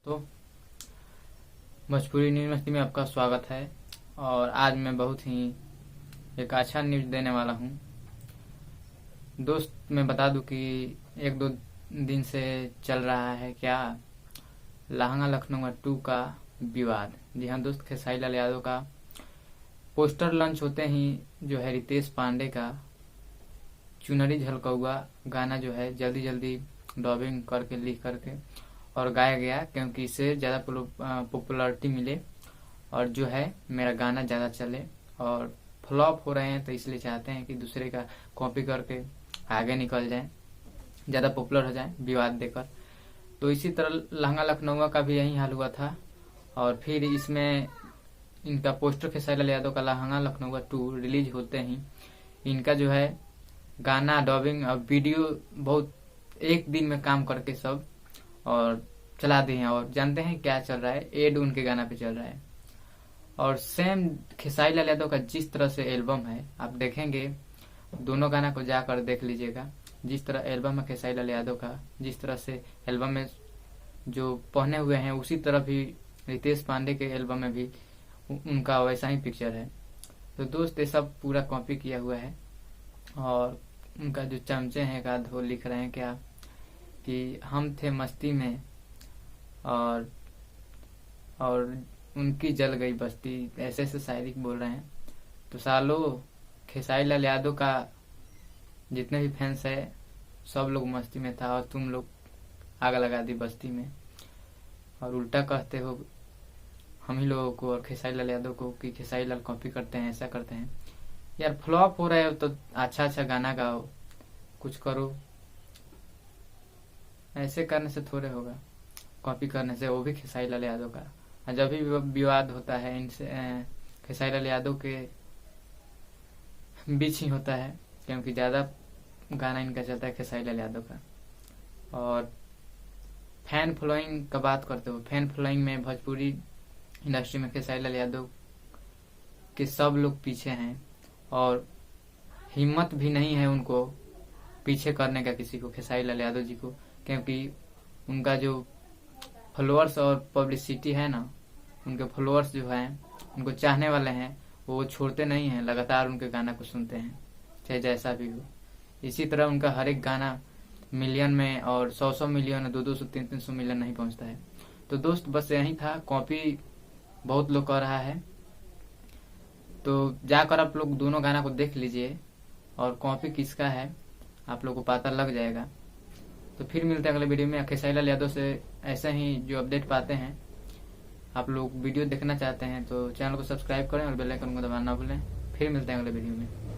तो भोजपुरी न्यूज मस्ती में आपका स्वागत है। और आज मैं बहुत ही एक अच्छा न्यूज देने वाला हूँ। दोस्त, मैं बता दूं कि एक दो दिन से चल रहा है क्या लहंगा लखनऊ 2 का विवाद। जी हाँ दोस्त, खेसारी लाल यादव का पोस्टर लॉन्च होते ही जो है रितेश पांडे का चुनरी झलकौआ गाना जो है जल्दी जल्दी डबिंग करके लिख करके और गाया गया, क्योंकि इससे ज़्यादा पॉपुलैरिटी मिले और जो है मेरा गाना ज़्यादा चले। और फ्लॉप हो रहे हैं तो इसलिए चाहते हैं कि दूसरे का कॉपी करके आगे निकल जाए, ज़्यादा पॉपुलर हो जाए विवाद देकर। तो इसी तरह लहंगा लखनऊ का भी यही हाल हुआ था। और फिर इसमें इनका पोस्टर खेसारी लाल यादव का लहंगा लखनऊ 2 रिलीज होते ही इनका जो है गाना डबिंग और वीडियो बहुत एक दिन में काम करके सब और चला दिए हैं। और जानते हैं क्या चल रहा है, एड उनके गाना पे चल रहा है। और सेम खेसारी लाल यादव का जिस तरह से एल्बम है, आप देखेंगे दोनों गाना को जाकर देख लीजिएगा। जिस तरह एल्बम है खेसारी लाल यादव का, जिस तरह से एल्बम में जो पहने हुए हैं उसी तरह भी रितेश पांडे के एल्बम में भी उनका वैसा ही पिक्चर है। तो दोस्त ये सब पूरा कॉपी किया हुआ है। और उनका जो चमचे हैं का वो लिख रहे हैं क्या कि हम थे मस्ती में और उनकी जल गई बस्ती, ऐसे ऐसे शायरी बोल रहे हैं। तो सालों खेसारी लाल यादव का जितने भी फैंस है सब लोग मस्ती में था और तुम लोग आग लगा दी बस्ती में। और उल्टा कहते हो हम ही लोगों को और खेसारी लाल यादव को कि खेसारी लाल कॉपी करते हैं, ऐसा करते हैं। यार फ्लॉप हो रहे हो तो अच्छा गाना गाओ, कुछ करो। ऐसे करने से थोड़े होगा, कॉपी करने से, वो भी खेसारी लाल यादव का। जब भी विवाद होता है इनसे खेसारी लाल यादव के बीच ही होता है, क्योंकि ज्यादा गाना इनका चलता है खेसारी लाल यादव का। और फैन फॉलोइंग का बात करते हो, फैन फॉलोइंग में भोजपुरी इंडस्ट्री में खेसारी लाल यादव के सब लोग पीछे हैं और हिम्मत भी नहीं है उनको पीछे करने का किसी को, खेसारी लाल यादव जी को। क्योंकि उनका जो फॉलोअर्स और पब्लिसिटी है ना, उनके फॉलोअर्स जो हैं, उनको चाहने वाले हैं, वो छोड़ते नहीं हैं, लगातार उनके गाना को सुनते हैं चाहे जैसा भी हो। इसी तरह उनका हर एक गाना मिलियन में और 100 मिलियन, 200 300 मिलियन नहीं पहुंचता है। तो दोस्त बस यही था, कॉपी बहुत लोग कर रहा है। तो जाकर आप लोग दोनों गाना को देख लीजिए और कॉपी किसका है आप लोग को पता लग जाएगा। तो फिर मिलते हैं अगले वीडियो में। खेसारी लाल यादव से ऐसे ही जो अपडेट पाते हैं, आप लोग वीडियो देखना चाहते हैं तो चैनल को सब्सक्राइब करें और बेल आइकन को दबाना ना भूलें। फिर मिलते हैं अगले वीडियो में।